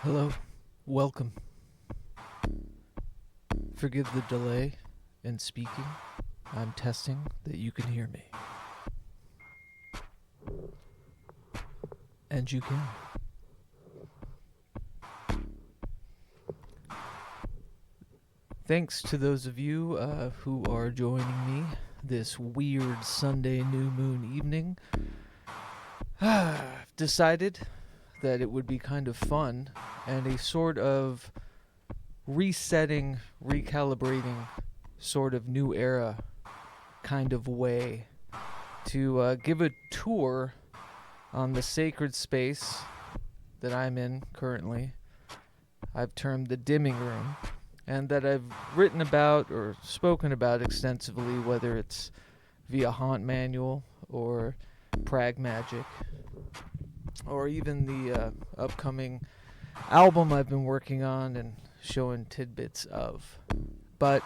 Hello, welcome. Forgive the delay in speaking. I'm testing that you can hear me. And you can. Thanks to those of you who are joining me this weird Sunday new moon evening. I've decided that it would be kind of fun and a sort of resetting, recalibrating, sort of new era kind of way to give a tour on the sacred space that I'm in currently. I've termed the dimming room, and that I've written about or spoken about extensively, whether it's via Haunt Manual or Prag Magic, or even the upcoming album I've been working on and showing tidbits of. But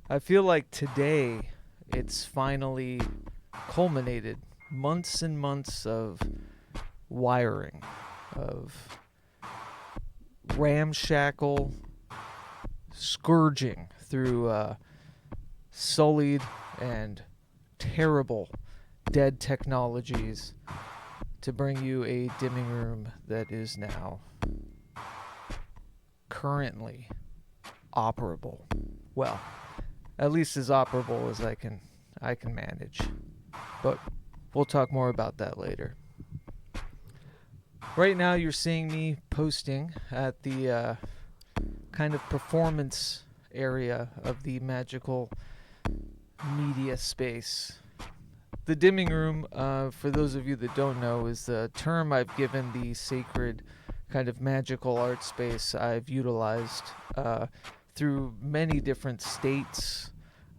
I feel like today it's finally culminated. Months and months of wiring, of ramshackle scourging through sullied and terrible dead technologies to bring you a dimming room that is now currently operable. Well, at least as operable as I can manage. But we'll talk more about that later. Right now you're seeing me posting at the kind of performance area of the magical media space. The dimming room, for those of you that don't know, is the term I've given the sacred kind of magical art space I've utilized through many different states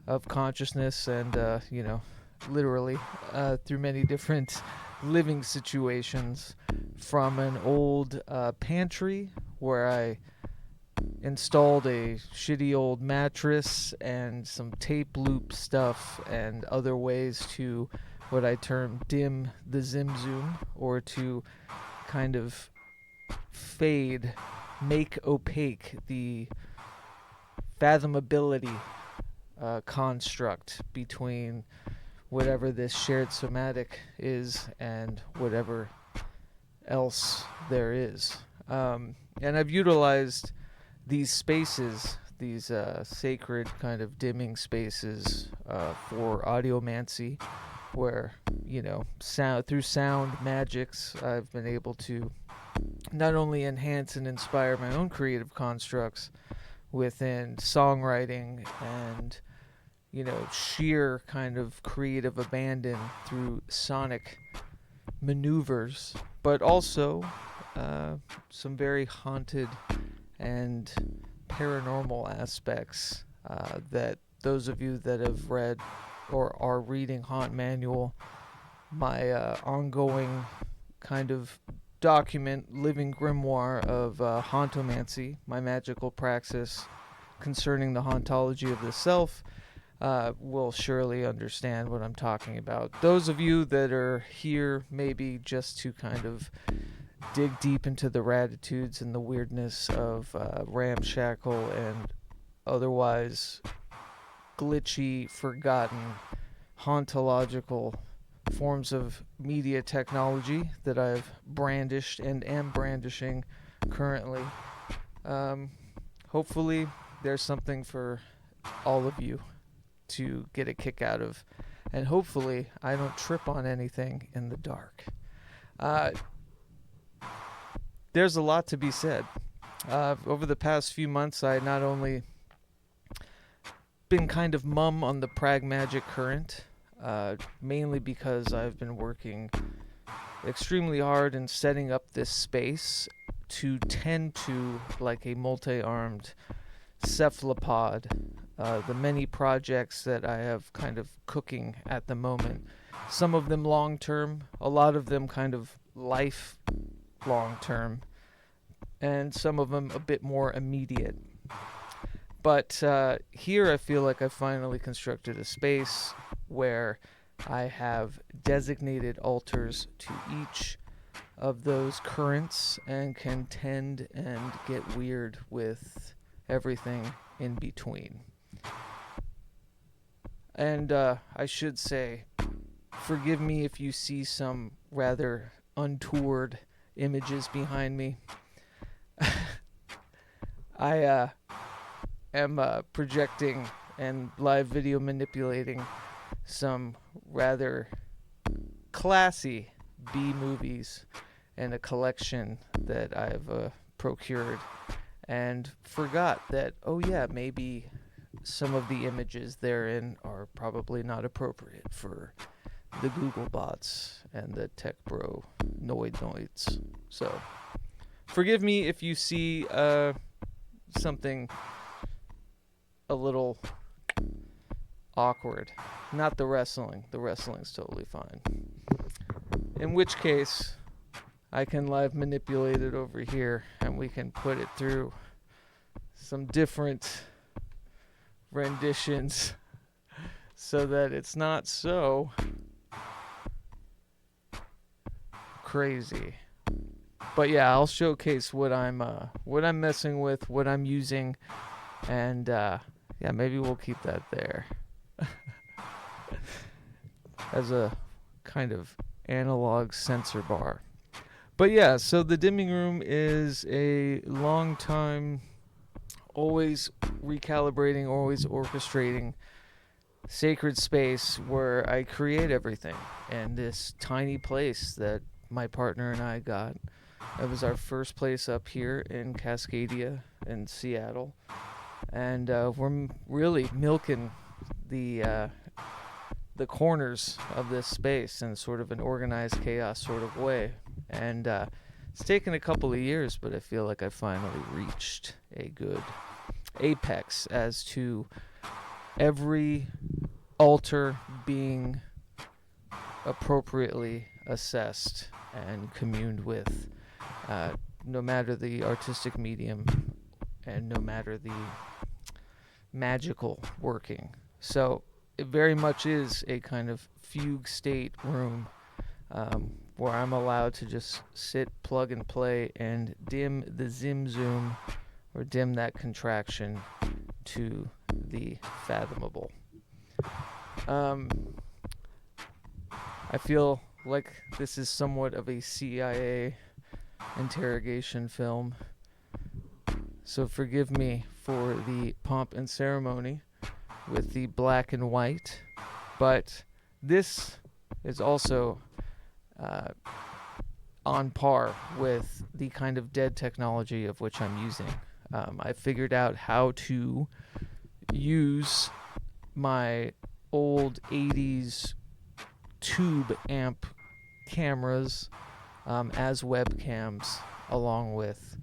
of consciousness and, literally through many different living situations, from an old pantry where I installed a shitty old mattress and some tape loop stuff and other ways to what I term dim the Zim Zoom, or to kind of fade, make opaque the fathomability construct between whatever this shared somatic is and whatever else there is. And I've utilized these spaces, these sacred kind of dimming spaces for audiomancy, where, through sound magics, I've been able to not only enhance and inspire my own creative constructs within songwriting and, sheer kind of creative abandon through sonic maneuvers, but also some very haunted and paranormal aspects that those of you that have read or are reading Haunt Manual, my ongoing kind of document, living grimoire of hauntomancy, my magical praxis concerning the hauntology of the self, will surely understand what I'm talking about. Those of you that are here maybe just to kind of dig deep into the ratitudes and the weirdness of ramshackle and otherwise glitchy, forgotten, hauntological forms of media technology that I've brandished and am brandishing currently. Hopefully there's something for all of you to get a kick out of, and hopefully I don't trip on anything in the dark. There's a lot to be said. Over the past few months, I not only been kind of mum on the Prag Magic current, mainly because I've been working extremely hard in setting up this space to tend to like a multi-armed cephalopod the many projects that I have kind of cooking at the moment. Some of them long term, a lot of them kind of life long term, and some of them a bit more immediate. But here I feel like I've finally constructed a space where I have designated altars to each of those currents and can tend and get weird with everything in between. And I should say, forgive me if you see some rather untoward images behind me. I am projecting and live video manipulating some rather classy B movies and a collection that I've procured, and forgot that, oh yeah, maybe some of the images therein are probably not appropriate for the Google bots and the tech bro noids. So forgive me if you see something a little awkward. Not the wrestling. The wrestling's totally fine. In which case, I can live manipulate it over here and we can put it through some different renditions so that it's not so crazy. But yeah, I'll showcase what I'm messing with, what I'm using, and yeah, maybe we'll keep that there as a kind of analog sensor bar. But yeah, so the dimming room is a long time, always recalibrating, always orchestrating sacred space where I create everything in this tiny place that my partner and I got. It was our first place up here in Cascadia in Seattle, and we're really milking the corners of this space in sort of an organized chaos sort of way. And it's taken a couple of years, but I feel like I finally reached a good apex as to every altar being appropriately assessed and communed with, no matter the artistic medium and no matter the magical working. So it very much is a kind of fugue state room where I'm allowed to just sit, plug and play, and dim the zim zoom, or dim that contraction to the fathomable. I feel like this is somewhat of a CIA interrogation film, so forgive me for the pomp and ceremony with the black and white, but this is also on par with the kind of dead technology of which I'm using. I figured out how to use my old 80s tube amp cameras as webcams, along with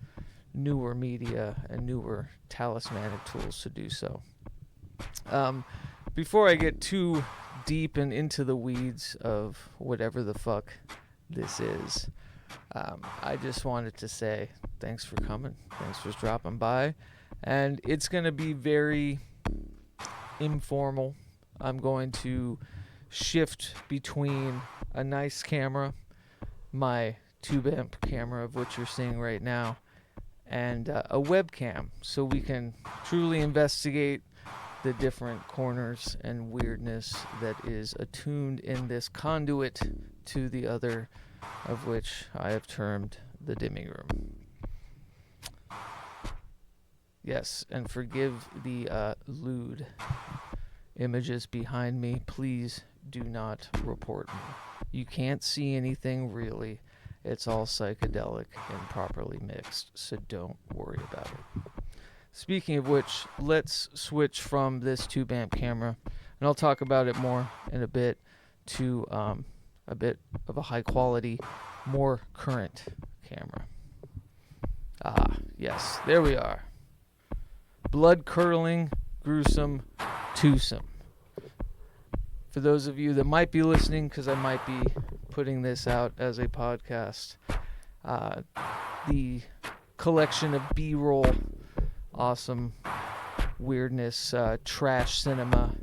newer media and newer talismanic tools to do so. Before I get too deep and into the weeds of whatever the fuck this is, I just wanted to say thanks for coming. Thanks for dropping by. And it's going to be very informal. I'm going to shift between a nice camera, my tube amp camera of which you're seeing right now, and a webcam, so we can truly investigate the different corners and weirdness that is attuned in this conduit to the other, of which I have termed the dimming room. Yes, and forgive the lewd images behind me. Please do not report me. You can't see anything really. It's all psychedelic and properly mixed, so don't worry about it. Speaking of which, let's switch from this tube amp camera, and I'll talk about it more in a bit, to a bit of a high quality, more current camera. Ah, yes, there we are. Blood curdling, gruesome, twosome. For those of you that might be listening, because I might be putting this out as a podcast, the collection of B-roll, awesome weirdness, trash cinema,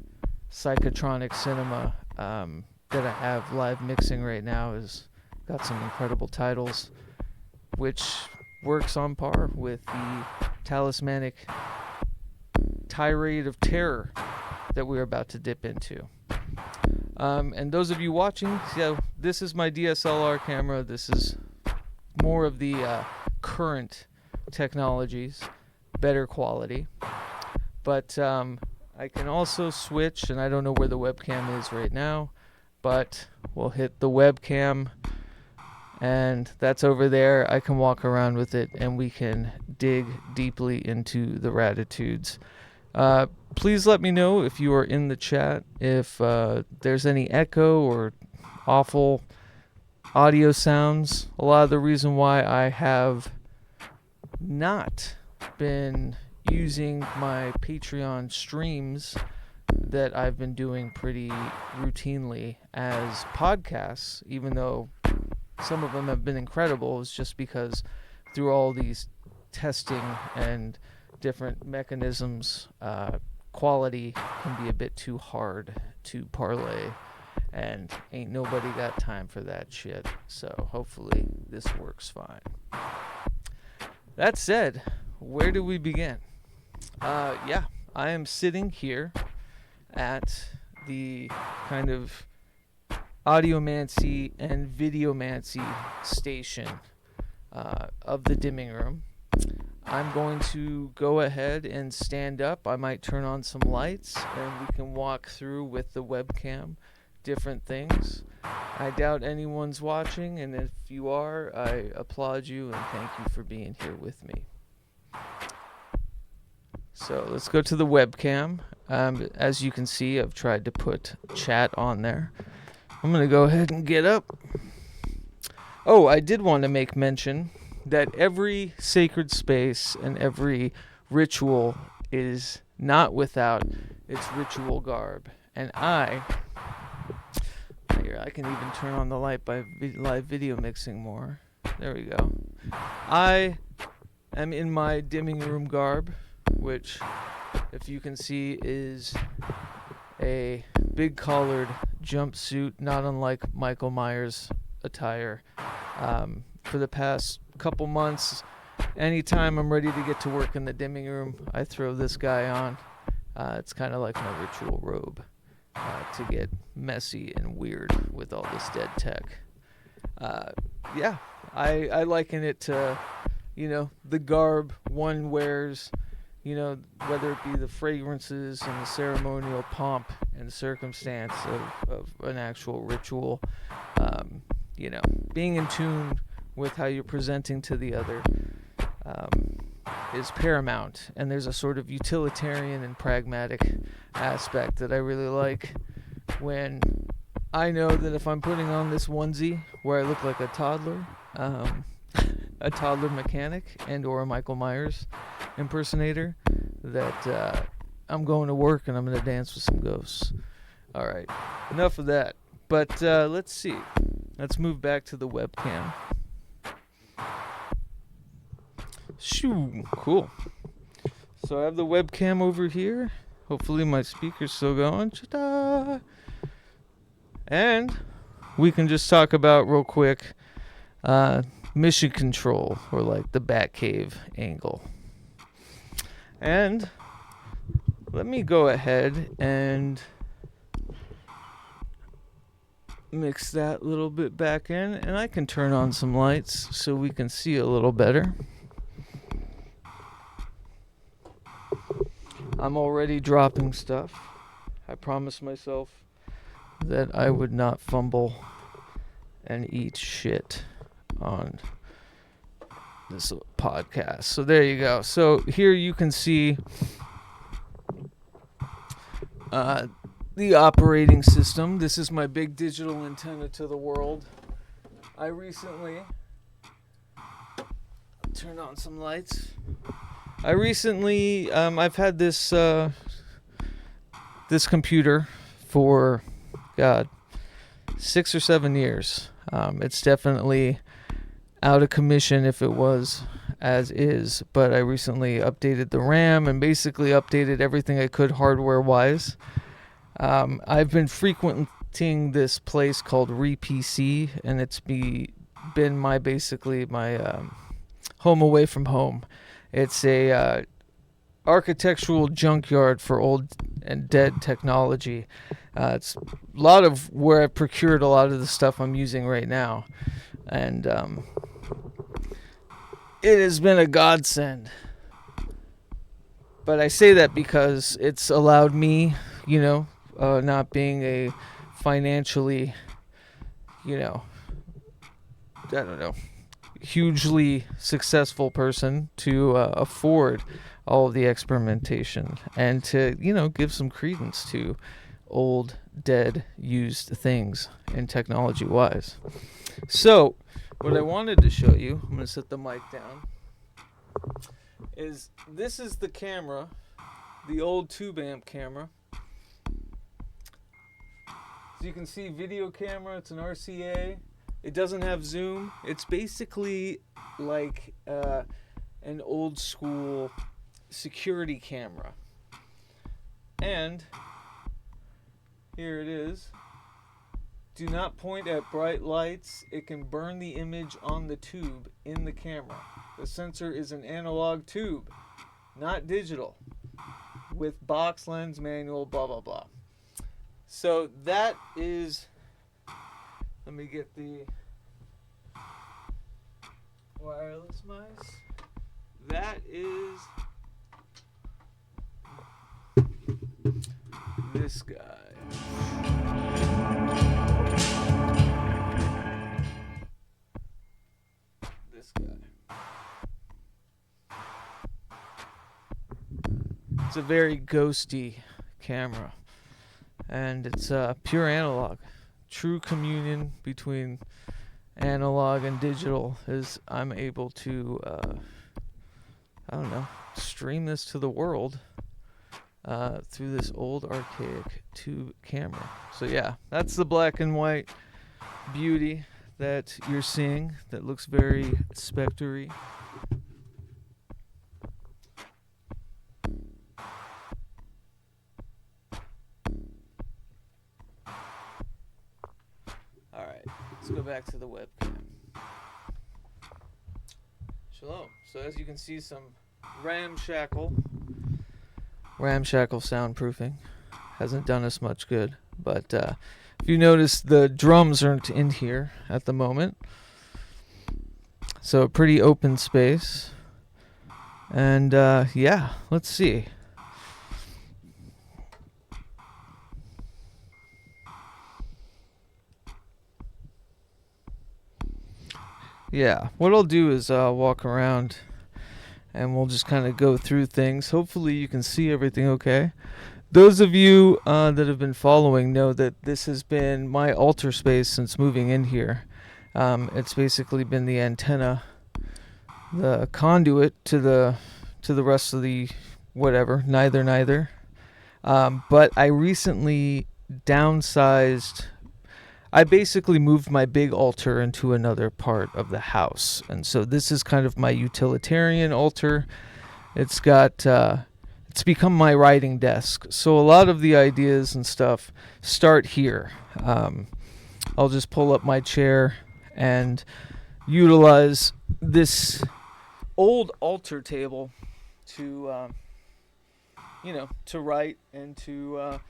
psychotronic cinema that I have live mixing right now is got some incredible titles, which works on par with the Talismanik tirade of terror that we're about to dip into. And those of you watching, this is my DSLR camera. This is more of the current technologies, better quality. But I can also switch, and I don't know where the webcam is right now, but we'll hit the webcam, and that's over there. I can walk around with it, and we can dig deeply into the Ratitudes. Please let me know if you are in the chat, if there's any echo or awful audio sounds. A lot of the reason why I have not been using my Patreon streams that I've been doing pretty routinely as podcasts, even though some of them have been incredible, is just because through all these testing and different mechanisms, quality can be a bit too hard to parlay, and ain't nobody got time for that shit. So hopefully this works fine. That said, where do we begin? I am sitting here at the kind of audiomancy and videomancy station of the dimming room. I'm going to go ahead and stand up. I might turn on some lights and we can walk through with the webcam different things. I doubt anyone's watching, and if you are, I applaud you and thank you for being here with me. So let's go to the webcam. As you can see, I've tried to put chat on there. I'm going to go ahead and get up. Oh, I did want to make mention that every sacred space and every ritual is not without its ritual garb. And here, I can even turn on the light by live video mixing more. There we go. I am in my dimming room garb, which, if you can see, is a big collared jumpsuit, not unlike Michael Myers' attire. For the past couple months, anytime I'm ready to get to work in the dimming room, I throw this guy on. It's kind of like my ritual robe to get messy and weird with all this dead tech. I liken it to, the garb one wears, whether it be the fragrances and the ceremonial pomp and circumstance of an actual ritual, being in tune with how you're presenting to the other is paramount. And there's a sort of utilitarian and pragmatic aspect that I really like when I know that if I'm putting on this onesie where I look like a toddler, a toddler mechanic and or a Michael Myers impersonator, that I'm going to work and I'm going to dance with some ghosts. All right, enough of that. But let's see. Let's move back to the webcam. Shoo, cool. So I have the webcam over here. Hopefully my speaker's still going. Ta-da! And we can just talk about real quick mission control, or like the Batcave angle. And let me go ahead and mix that a little bit back in, and I can turn on some lights so we can see a little better. I'm already dropping stuff. I promised myself that I would not fumble and eat shit on this podcast. So there you go. So here you can see the operating system. This is my big digital antenna to the world. I recently turn on some lights. I've had this this computer for 6 or 7 years. It's definitely out of commission if it was as is, but I recently updated the RAM and basically updated everything I could hardware wise. I've been frequenting this place called RePC, and it's been basically my home away from home. It's a architectural junkyard for old and dead technology. It's a lot of where I procured a lot of the stuff I'm using right now, and it has been a godsend. But I say that because it's allowed me, not being a financially, I don't know, hugely successful person, to afford all of the experimentation and to, give some credence to old, dead, used things in technology-wise. So, what I wanted to show you, I'm going to set the mic down, this is the camera, the old tube amp camera. As you can see, video camera, it's an RCA. It doesn't have zoom. It's basically like an old school security camera. And here it is. Do not point at bright lights. It can burn the image on the tube in the camera. The sensor is an analog tube, not digital, with box lens, manual, blah, blah, blah. So that is, let me get the wireless mice. That is this guy. This guy. It's a very ghosty camera, and it's pure analog. True communion between analog and digital is I'm able to, stream this to the world through this old archaic tube camera. So yeah, that's the black and white beauty that you're seeing that looks very spectre-y. Alright, let's go back to the webcam. Shalom. So as you can see, some ramshackle soundproofing. Hasn't done us much good, but if you notice, the drums aren't in here at the moment. So a pretty open space. And yeah, let's see. Yeah, what I'll do is walk around and we'll just kind of go through things. Hopefully you can see everything okay. Those of you that have been following know that this has been my altar space since moving in here. It's basically been the antenna, the conduit to the rest of the whatever, neither. But I recently downsized. I basically moved my big altar into another part of the house, and so this is kind of my utilitarian altar. It's got it's become my writing desk, so a lot of the ideas and stuff start here. I'll just pull up my chair and utilize this old altar table to to write and to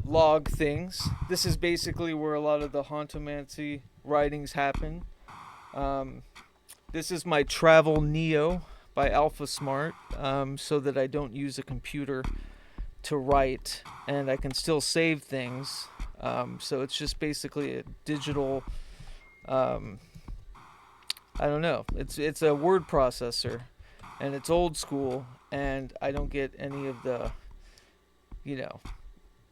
log things. This is basically where a lot of the hauntomancy writings happen. This is my Travel Neo by Alpha Smart, so that I don't use a computer to write and I can still save things. So it's just basically a digital, I don't know, it's a word processor, and it's old school, and I don't get any of the,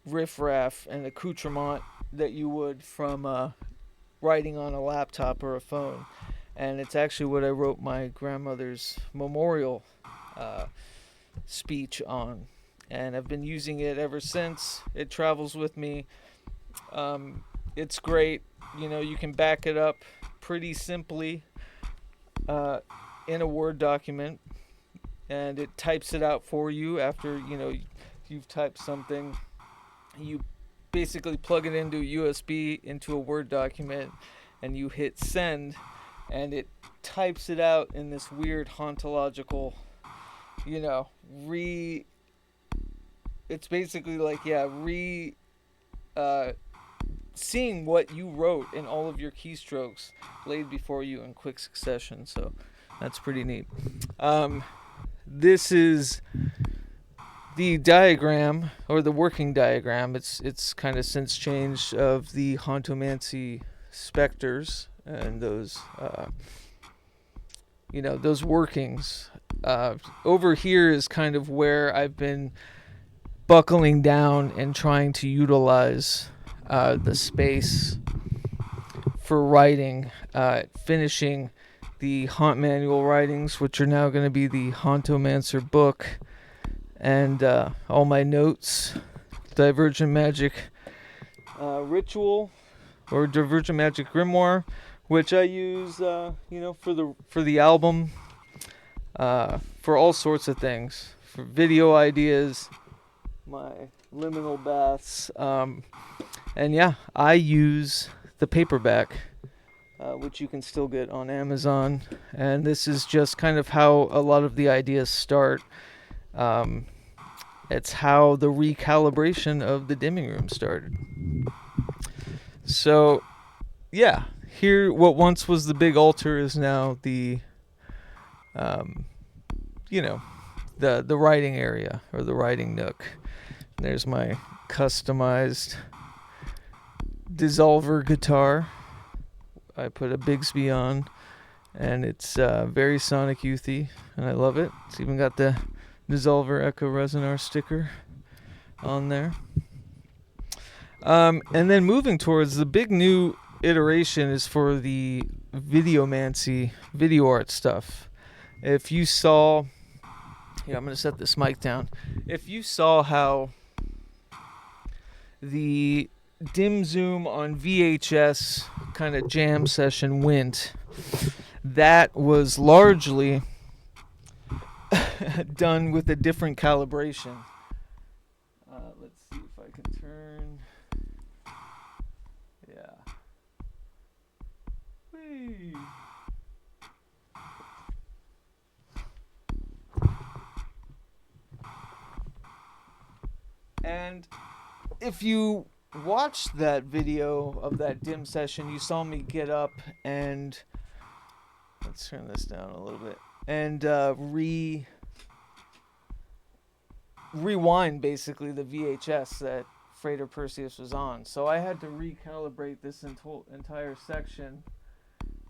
riffraff and accoutrement that you would from writing on a laptop or a phone. And it's actually what I wrote my grandmother's memorial speech on, and I've been using it ever since. It travels with me. It's great. You can back it up pretty simply in a Word document, and it types it out for you after you've typed something. You basically plug it into a USB into a Word document, and you hit send, and it types it out in this weird hauntological, you know, it's basically like, yeah, uh, seeing what you wrote in all of your keystrokes laid before you in quick succession. So that's pretty neat. This is the diagram, or the working diagram. It's kind of since changed, of the Hauntomancy specters and those those workings. Over here is kind of where I've been buckling down and trying to utilize the space for writing, finishing the Haunt Manual writings, which are now going to be the Hauntomancer book, and all my notes, Divergent Magic Ritual, or Divergent Magic Grimoire, which I use, for the album, for all sorts of things, for video ideas, my liminal baths, and yeah, I use the paperback, which you can still get on Amazon, and this is just kind of how a lot of the ideas start. It's how the recalibration of the dimming room started. So, yeah, here, what once was the big altar is now the, the writing area, or the writing nook. There's my customized dissolver guitar. I put a Bigsby on, and it's very Sonic Youthy, and I love it. It's even got the Dissolver Echo Resonar sticker on there. And then moving towards the big new iteration is for the Videomancy video art stuff. If you saw, I'm going to set this mic down. If you saw how the dim zoom on VHS kind of jam session went, that was largely done with a different calibration. Let's see if I can turn. Yeah. Whee. And if you watched that video of that dim session, you saw me get up and, let's turn this down a little bit, and rewind basically the VHS that Freighter Perseus was on. So I had to recalibrate this entire section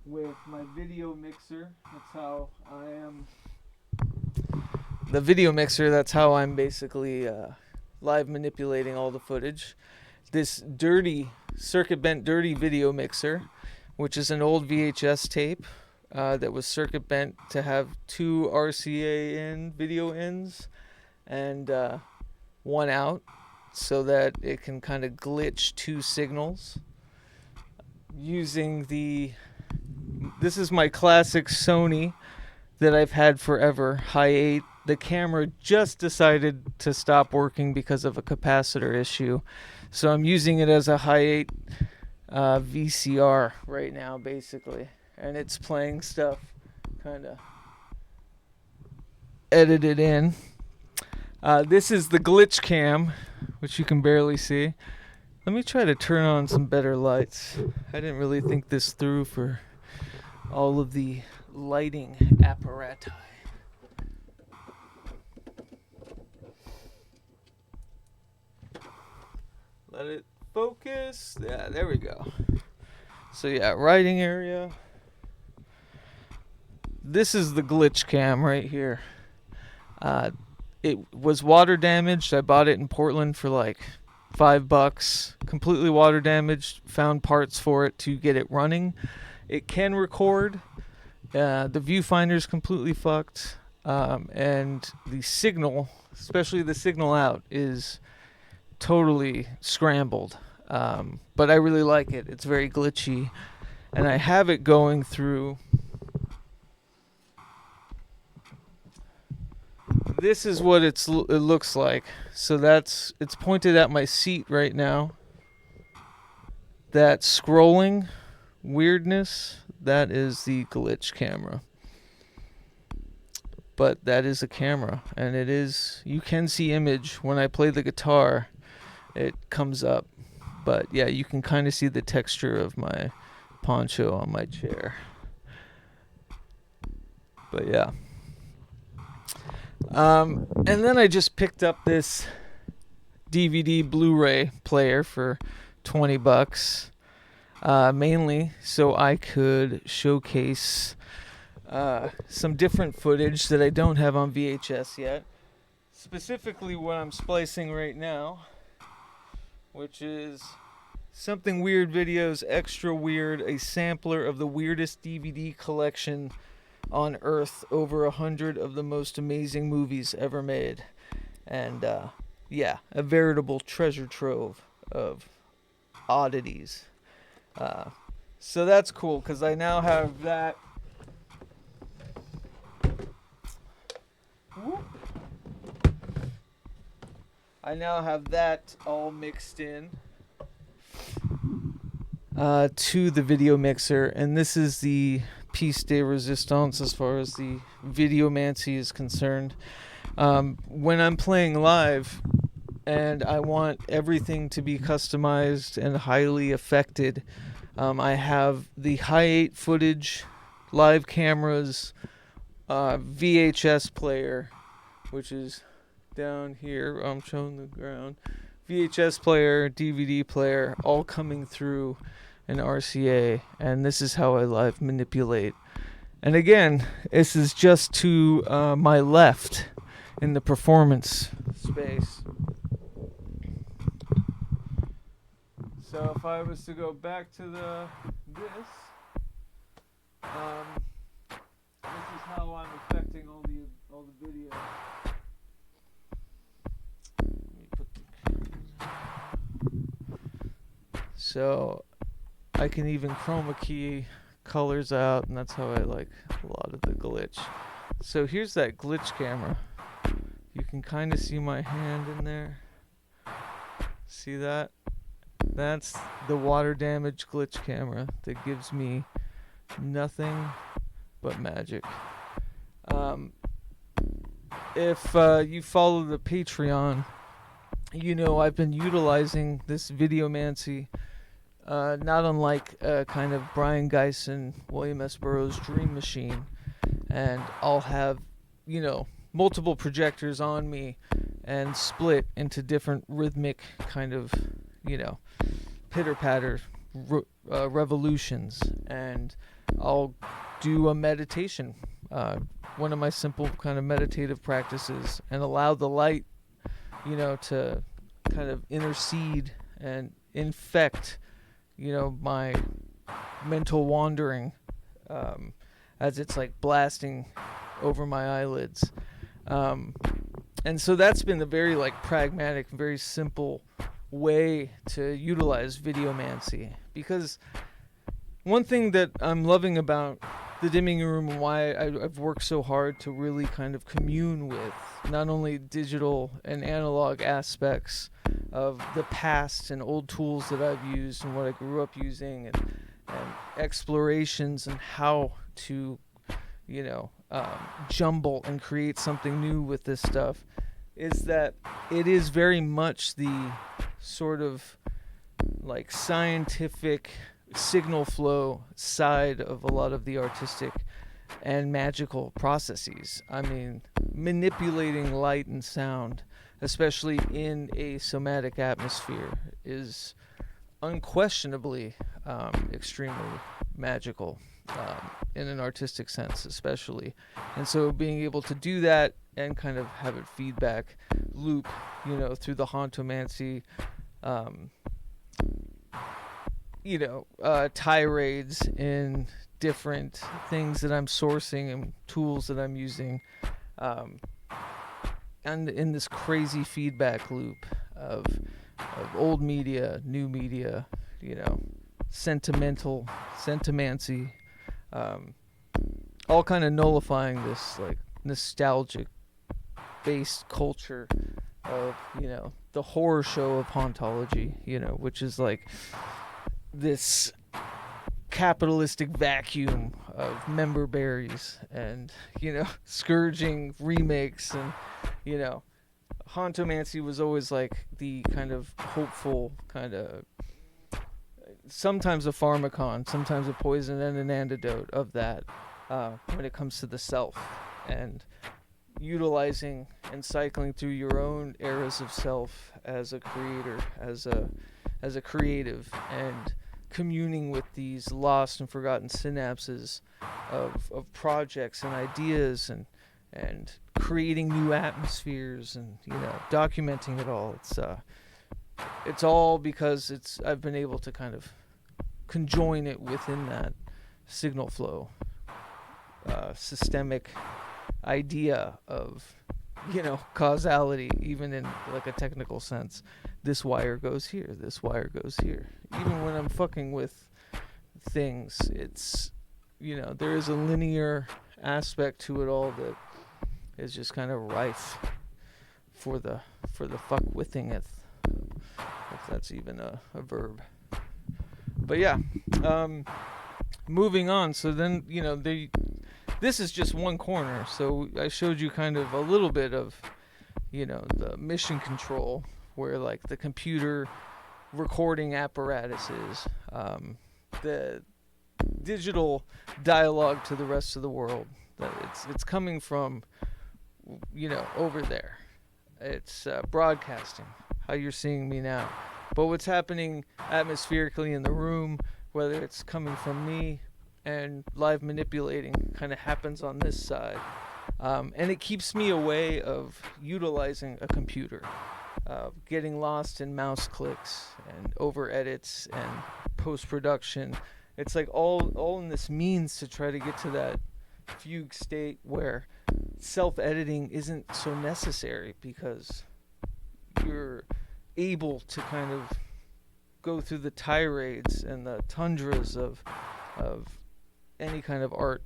with my video mixer. That's how I am. The video mixer, that's how I'm basically live manipulating all the footage. This dirty, circuit bent dirty video mixer, which is an old VHS tape that was circuit bent to have 2 RCA in video ins and 1 out, so that it can kind of glitch 2 signals. Using this is my classic Sony that I've had forever, High 8. The camera just decided to stop working because of a capacitor issue, so I'm using it as a High 8 VCR right now, basically, and it's playing stuff kind of edited in. This is the glitch cam, which you can barely see. Let me try to turn on some better lights. I didn't really think this through for all of the lighting apparatus. Let it focus. Yeah, there we go. So yeah, writing area. This is the glitch cam right here. It was water damaged. I bought it in Portland for like $5. Completely water damaged. Found parts for it to get it running. It can record. The viewfinder's completely fucked. And the signal, especially the signal out, is totally scrambled. But I really like it. It's very glitchy. And I have it going through. This is what it looks like. So it's pointed at my seat right now. That scrolling weirdness, that is the glitch camera. But that is a camera, and it is, you can see image. When I play the guitar, it comes up. But yeah, you can kind of see the texture of my poncho on my chair. But yeah. And then I just picked up this DVD Blu-ray player for $20, mainly so I could showcase some different footage that I don't have on VHS yet. Specifically what I'm splicing right now, which is Something Weird Videos Extra Weird, a sampler of the weirdest DVD collection on Earth, over 100 of the most amazing movies ever made. And yeah, a veritable treasure trove of oddities. So that's cool, because I now have that. I now have that all mixed in to the video mixer, and this is the piece de resistance as far as the videomancy is concerned. When I'm playing live and I want everything to be customized and highly affected, I have the high 8 footage, live cameras, VHS player, which is down here. I'm showing the ground. VHS player, DVD player, all coming through an RCA, and this is how I live manipulate. And again, this is just to my left in the performance space. So if I was to go back to this is how I'm affecting all the video. So I can even chroma key colors out, and that's how I like a lot of the glitch. So here's that glitch camera. You can kind of see my hand in there. See that? That's the water damage glitch camera that gives me nothing but magic. If you follow the Patreon, you know I've been utilizing this videomancy, not unlike kind of Brian Geisen, William S. Burroughs' Dream Machine, and I'll have, multiple projectors on me and split into different rhythmic kind of, pitter-patter revolutions, and I'll do a meditation, one of my simple kind of meditative practices, and allow the light, to kind of intercede and infect, my mental wandering, as it's like blasting over my eyelids. And so that's been a very pragmatic, very simple way to utilize videomancy, because one thing that I'm loving about the dimming room, and why I've worked so hard to really kind of commune with not only digital and analog aspects of the past and old tools that I've used and what I grew up using, and explorations and how to jumble and create something new with this stuff, is that it is very much the sort of scientific signal flow side of a lot of the artistic and magical processes. I mean, manipulating light and sound, especially in a somatic atmosphere, is unquestionably extremely magical, in an artistic sense especially. And so being able to do that and kind of have it feedback loop, through the hontomancy, tirades in different things that I'm sourcing and tools that I'm using, and in this crazy feedback loop of old media, new media, sentimency, all kind of nullifying this nostalgic based culture of the horror show of hauntology, which is this capitalistic vacuum of member berries and, scourging remakes. And, Hauntomancy was always like the kind of hopeful kind of, sometimes a pharmacon, sometimes a poison and an antidote of that, when it comes to the self and utilizing and cycling through your own eras of self as a creator, as a creative, and communing with these lost and forgotten synapses of projects and ideas, and creating new atmospheres, and documenting it all. It's all because I've been able to kind of conjoin it within that signal flow, systemic idea of causality, even in like a technical sense. This wire goes here, this wire goes here. Even when I'm fucking with things, it's there is a linear aspect to it all that is just kind of rife for the fuckwithingeth, if that's even a verb. But yeah, moving on. So then this is just one corner. So I showed you kind of a little bit of the mission control, where like the computer recording apparatuses, the digital dialogue to the rest of the world. That it's coming from over there. It's broadcasting how you're seeing me now. But what's happening atmospherically in the room, whether it's coming from me and live manipulating, kind of happens on this side. And it keeps me away of utilizing a computer, getting lost in mouse clicks and over edits and post-production. It's like all in this means to try to get to that fugue state where self-editing isn't so necessary, because you're able to kind of go through the tirades and the tundras of any kind of art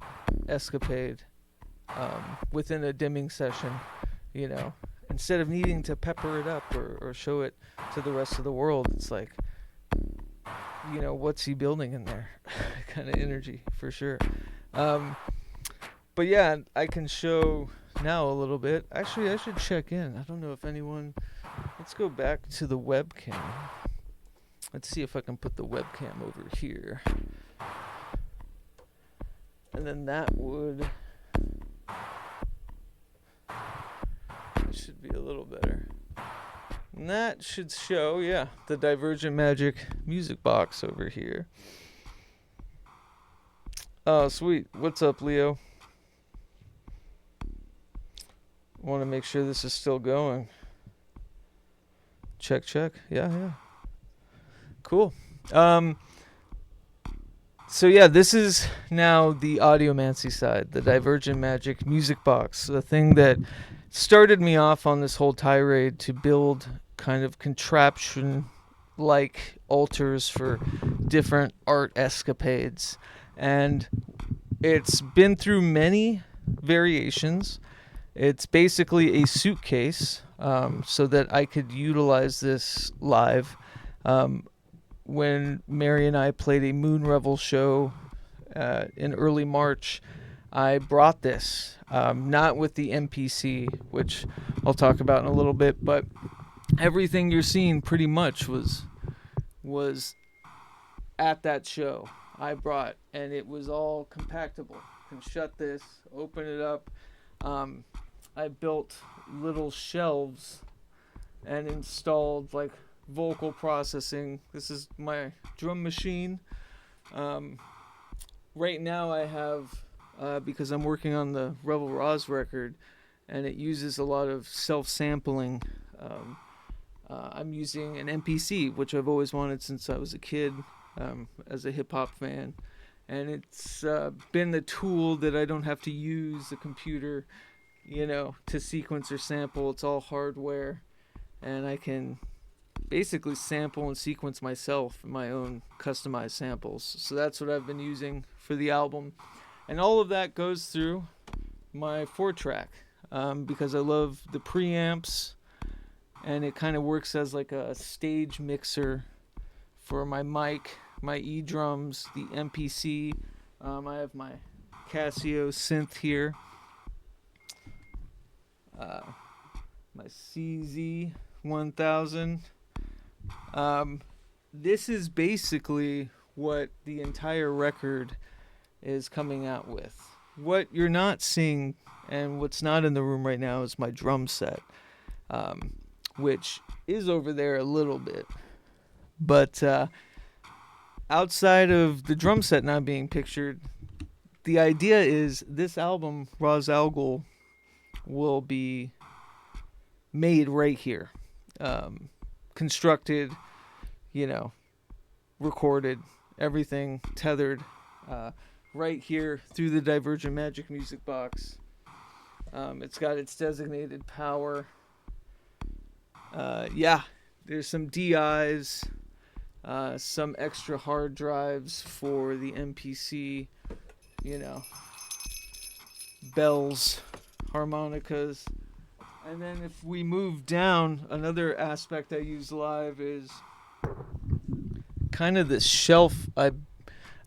escapade within a dimming session, instead of needing to pepper it up or show it to the rest of the world. It's like, what's he building in there kind of energy, for sure. But yeah, I can show now a little bit. Actually, I should check in. I don't know if anyone... Let's go back to the webcam. Let's see if I can put the webcam over here. And then that should be a little better. And that should show, yeah, the Divergent Magic music box over here. Oh, sweet. What's up, Leo? Want to make sure this is still going. Check. Yeah. Cool. So yeah, this is now the Audiomancy side, the Divergent Magic music box, the thing that started me off on this whole tirade to build kind of contraption-like altars for different art escapades. And it's been through many variations. It's basically a suitcase, so that I could utilize this live. When Mary and I played a Moon Revel show in early March, I brought this, not with the MPC, which I'll talk about in a little bit, but everything you're seeing pretty much was at that show I brought, and it was all compactable. You can shut this, open it up. I built little shelves and installed like vocal processing. This is my drum machine. Right now I have, because I'm working on the Rebel Roz record, and it uses a lot of self-sampling. I'm using an MPC, which I've always wanted since I was a kid, as a hip-hop fan. And it's been the tool that I don't have to use the computer, to sequence or sample. It's all hardware, and I can basically sample and sequence myself, my own customized samples. So that's what I've been using for the album. And all of that goes through my 4-track, because I love the preamps, and it kind of works as like a stage mixer for my mic, my E-drums, the MPC. I have my Casio synth here. My CZ 1000. This is basically what the entire record is coming out with. What you're not seeing and what's not in the room right now is my drum set, which is over there a little bit. But outside of the drum set not being pictured, the idea is this album, Raz Al Ghul, will be made right here. Constructed, recorded, everything tethered right here through the Divergent Magic Music Box. It's got its designated power. There's some DIs, some extra hard drives for the MPC, bells, harmonicas. And then if we move down, another aspect I use live is kind of this shelf I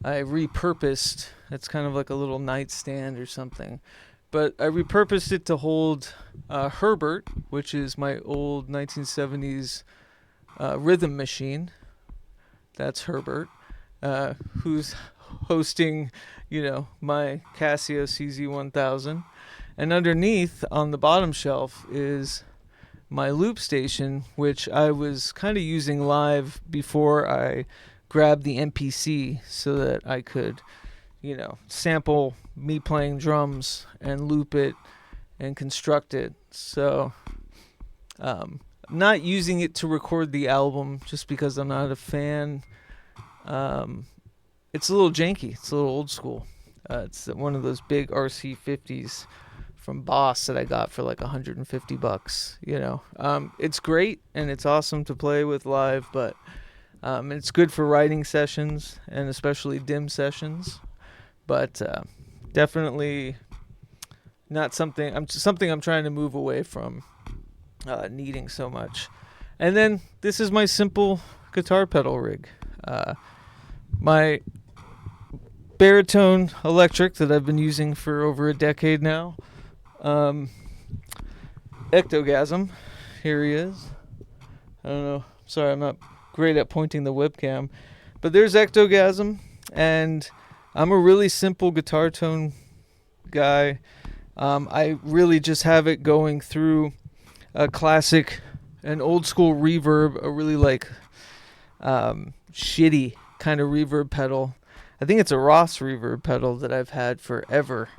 repurposed. It's kind of like a little nightstand or something. But I repurposed it to hold Herbert, which is my old 1970s rhythm machine. That's Herbert, who's hosting, my Casio CZ1000. And underneath, on the bottom shelf, is my loop station, which I was kind of using live before I grabbed the MPC so that I could, sample me playing drums and loop it and construct it. So, I'm not using it to record the album just because I'm not a fan. It's a little janky. It's a little old school. It's one of those big RC50s from Boss that I got for like $150. It's great and it's awesome to play with live, but it's good for writing sessions and especially dim sessions. But definitely not something I'm trying to move away from needing so much. And then this is my simple guitar pedal rig. My baritone electric that I've been using for over a decade now. Ectogasm. Here he is. I don't know. Sorry, I'm not great at pointing the webcam. But there's Ectogasm. And I'm a really simple guitar tone guy. I really just have it going through a classic, an old school reverb, a really shitty kind of reverb pedal. I think it's a Ross reverb pedal that I've had forever.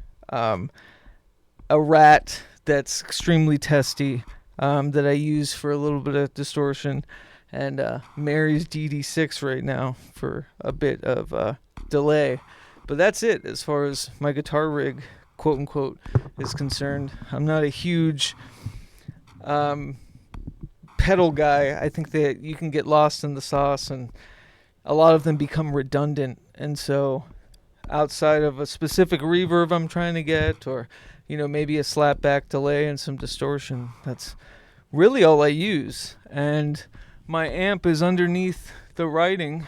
A Rat that's extremely testy that I use for a little bit of distortion, and Mary's DD6 right now for a bit of delay. But that's it as far as my guitar rig, quote unquote, is concerned. I'm not a huge pedal guy. I think that you can get lost in the sauce and a lot of them become redundant. And so outside of a specific reverb I'm trying to get, or maybe a slapback delay and some distortion, that's really all I use. And my amp is underneath the writing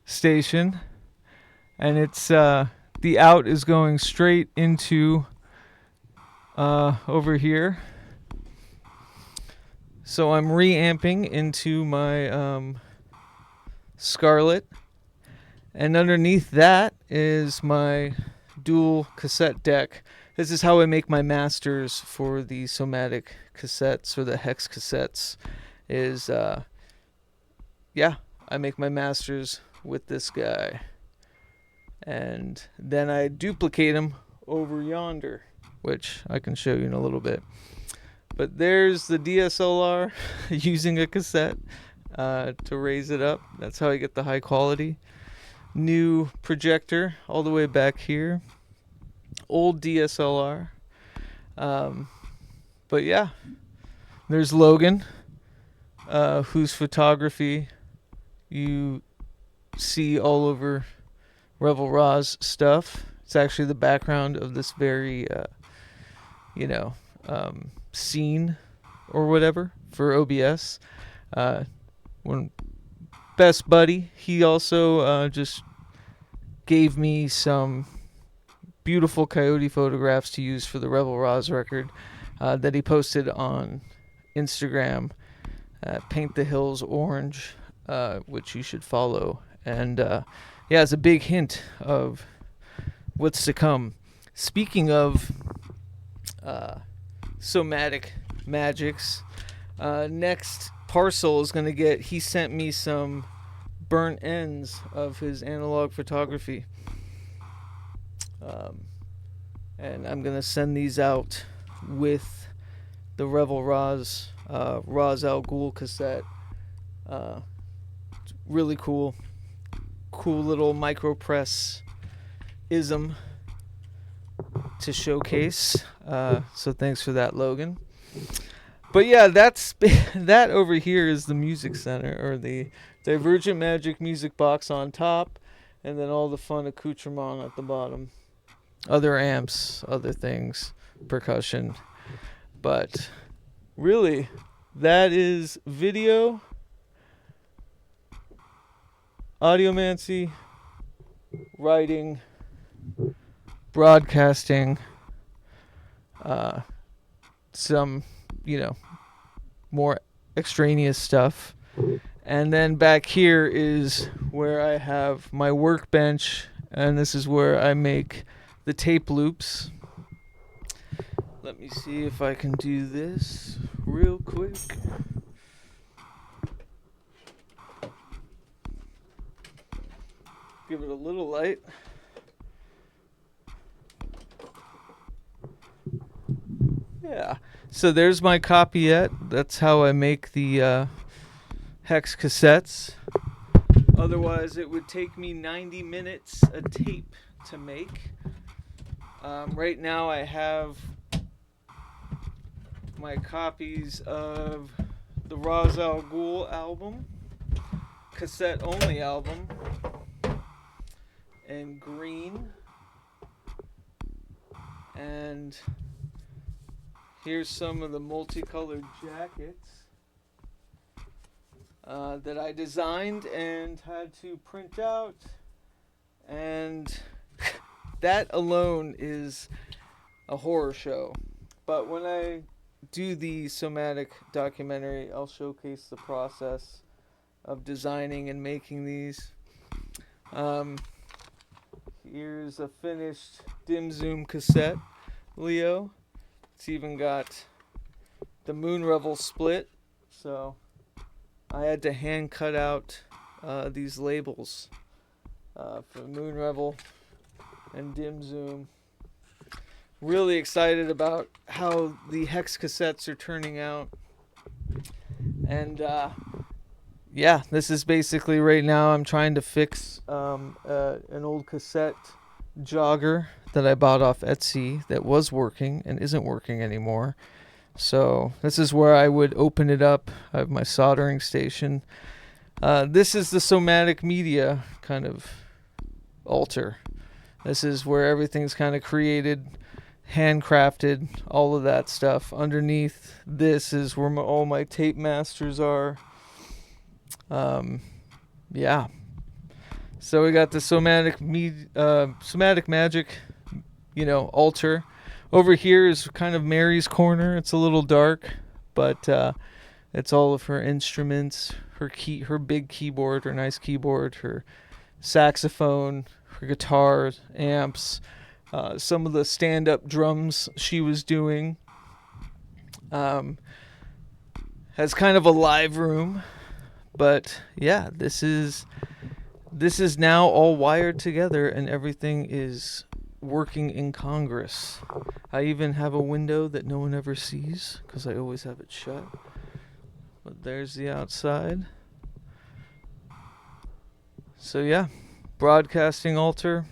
station, and it's the out is going straight into over here. So I'm reamping into my Scarlett, and underneath that is my dual cassette deck. This is how I make my masters for the somatic cassettes or the hex cassettes. I make my masters with this guy, and then I duplicate them over yonder, which I can show you in a little bit. But there's the DSLR using a cassette to raise it up. That's how I get the high quality. New projector all the way back here. Old DSLR. But yeah, there's Logan, whose photography you see all over Revel Ra's stuff. It's actually the background of this very, scene or whatever for OBS. When best buddy. He also just gave me some beautiful coyote photographs to use for the Rebel Roz record that he posted on Instagram, Paint the Hills Orange, which you should follow. And yeah, it's a big hint of what's to come. Speaking of somatic magics, next parcel is going to get, he sent me some burnt ends of his analog photography. And I'm going to send these out with the Revel Roz Ra's al Ghul cassette. Really cool little micro press ism to showcase. So thanks for that, Logan. But yeah, that over here is the music center, or the Divergent Magic music box on top, and then all the fun accoutrement at the bottom. Other amps, other things, percussion. But really, that is video, audiomancy, writing, broadcasting, some, more extraneous stuff. And then back here is where I have my workbench, and this is where I make the tape loops. Let me see if I can do this real quick. Give it a little light. Yeah. So there's my copyette. That's how I make the hex cassettes. Otherwise, it would take me 90 minutes a tape to make. Right now, I have my copies of the Ra's al Ghul album, cassette only album, in green. And here's some of the multicolored jackets that I designed and had to print out. And that alone is a horror show. But when I do the somatic documentary, I'll showcase the process of designing and making these. Here's a finished dim zoom cassette, Leo. It's even got the Moon Revel split, so I had to hand cut out these labels for Moon Revel and dim zoom. Really excited about how the hex cassettes are turning out. And yeah, this is basically right now I'm trying to fix an old cassette jogger that I bought off Etsy that was working and isn't working anymore. So this is where I would open it up. I have my soldering station. This is the somatic media kind of altar. This is where everything's kind of created, handcrafted, all of that stuff. Underneath this is where all my tape masters are. Yeah. So we got the somatic magic, altar. Over here is kind of Mary's corner. It's a little dark, but it's all of her instruments, her big keyboard, her nice keyboard, her saxophone, her guitar, amps, some of the stand-up drums she was doing. Has kind of a live room, but yeah, this is now all wired together and everything is working in Congress. I even have a window that no one ever sees because I always have it shut. But there's the outside. So yeah, broadcasting altar,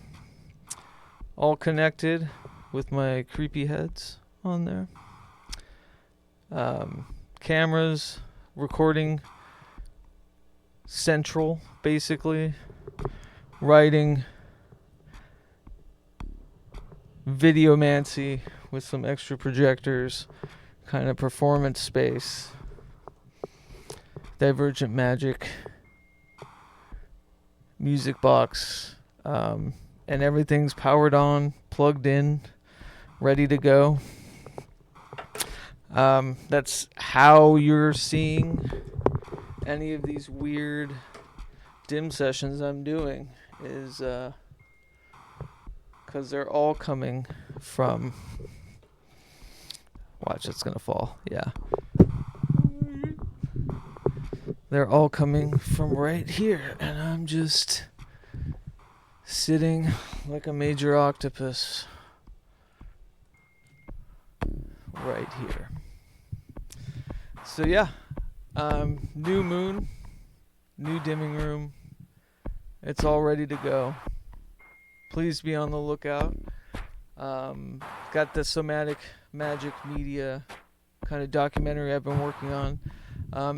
all connected with my creepy heads on there. Cameras, recording central, basically. Writing, videomancy with some extra projectors, kind of performance space. Divergent Magic, music box, and everything's powered on, plugged in, ready to go. That's how you're seeing any of these weird dim sessions I'm doing, is because they're all coming from... Watch, it's gonna fall. Yeah. They're all coming from right here, and I'm just sitting like a major octopus right here. So yeah, new moon, new dimming room. It's all ready to go. Please be on the lookout. Got the Somatic Magic Media kind of documentary I've been working on.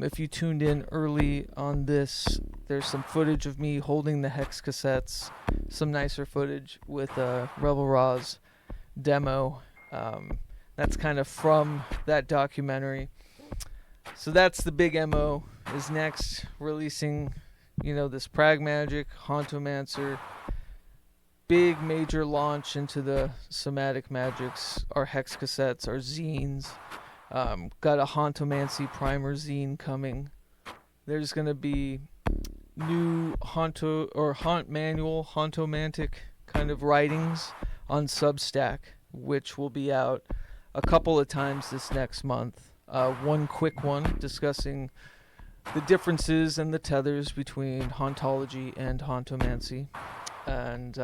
If you tuned in early on this, there's some footage of me holding the hex cassettes, some nicer footage with Rebel Raw's demo. That's kind of from that documentary. So that's the big MO, is next releasing, this Pragmagic, Hauntomancer, big major launch into the Somatic Magics, our hex cassettes, our zines. Got a Hauntomancy primer zine coming. There's going to be new Haunt manual, Hauntomantic kind of writings on Substack, which will be out a couple of times this next month. One quick one discussing the differences and the tethers between hauntology and hauntomancy, and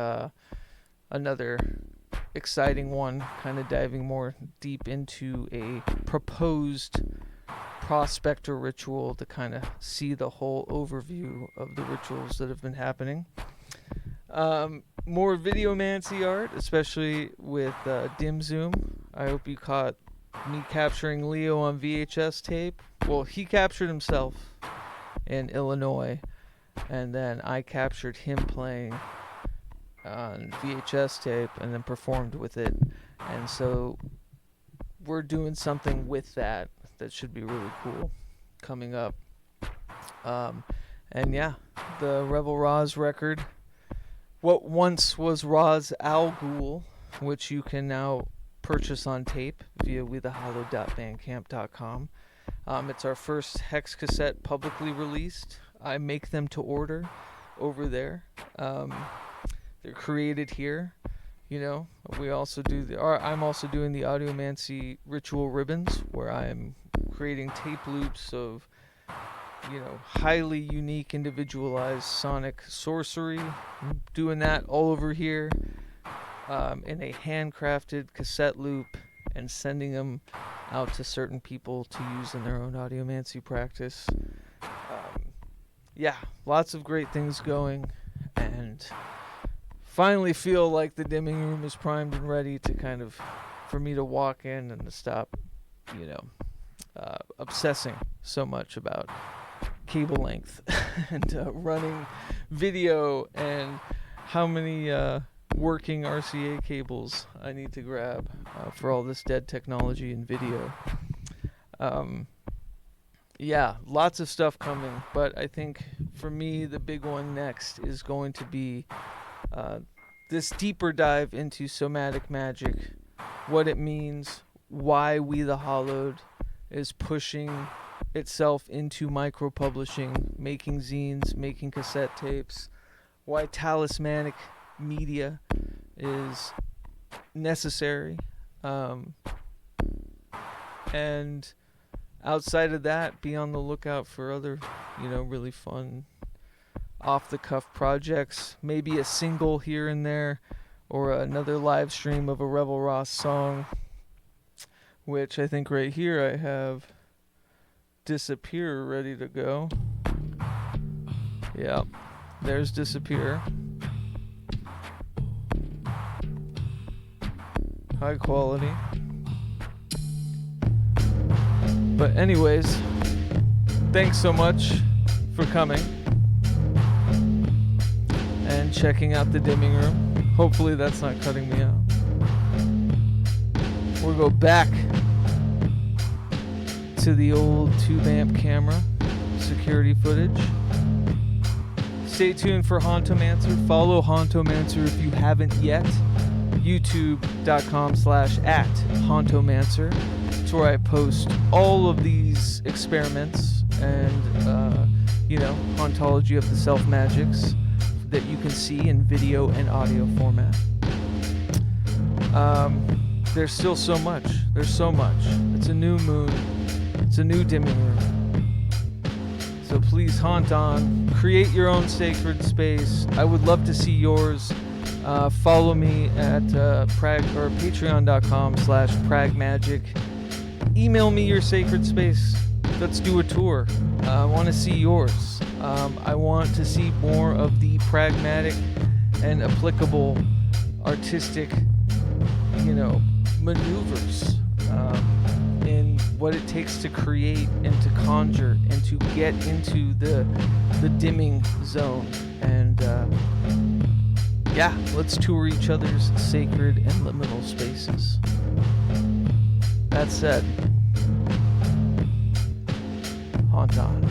another exciting one kind of diving more deep into a proposed prospector ritual to kind of see the whole overview of the rituals that have been happening. More videomancy art, especially with dim zoom. I hope you caught me capturing Leo on VHS tape. Well, he captured himself in Illinois, and then I captured him playing on VHS tape and then performed with it. And so we're doing something with that should be really cool coming up. And yeah, the Rebel Raw's record, what once was Raw's Al Ghul, which you can now purchase on tape via wethehollow.bandcamp.com. It's our first hex cassette publicly released. I make them to order over there. They're created here. We also do I'm also doing the Audiomancy ritual ribbons, where I'm creating tape loops of, highly unique, individualized sonic sorcery. I'm doing that all over here in a handcrafted cassette loop, and sending them out to certain people to use in their own audiomancy practice. Yeah, lots of great things going, and finally feel like the dimming room is primed and ready to kind of, for me to walk in and to stop, obsessing so much about cable length and running video and how many working RCA cables I need to grab for all this dead technology and video. Yeah, lots of stuff coming, but I think for me the big one next is going to be this deeper dive into somatic magic, what it means, why We the Hollowed is pushing itself into micro-publishing, making zines, making cassette tapes, why Talismanik media is necessary, and outside of that, be on the lookout for other, really fun off-the-cuff projects, maybe a single here and there, or another live stream of a Rebel Ross song, which I think right here I have Disappear ready to go. Yep, there's Disappear. High quality. But anyways, thanks so much for coming and checking out the dimming room. Hopefully that's not cutting me out. We'll go back to the old tube amp camera security footage. stay tuned for Hauntomancer. Follow Hauntomancer if you haven't yet. youtube.com/@Hauntomancer. It's where I post all of these experiments and, hauntology of the self magics that you can see in video and audio format. There's still so much. There's so much. It's a new moon. It's a new dimming room. So please haunt on. Create your own sacred space. I would love to see yours. Follow me at patreon.com/pragmagic. Email me your sacred space. Let's do a tour. I want to see yours. I want to see more of the pragmatic and applicable artistic, maneuvers in what it takes to create and to conjure and to get into the dimming zone. And let's tour each other's sacred and liminal spaces. That said, haunt on.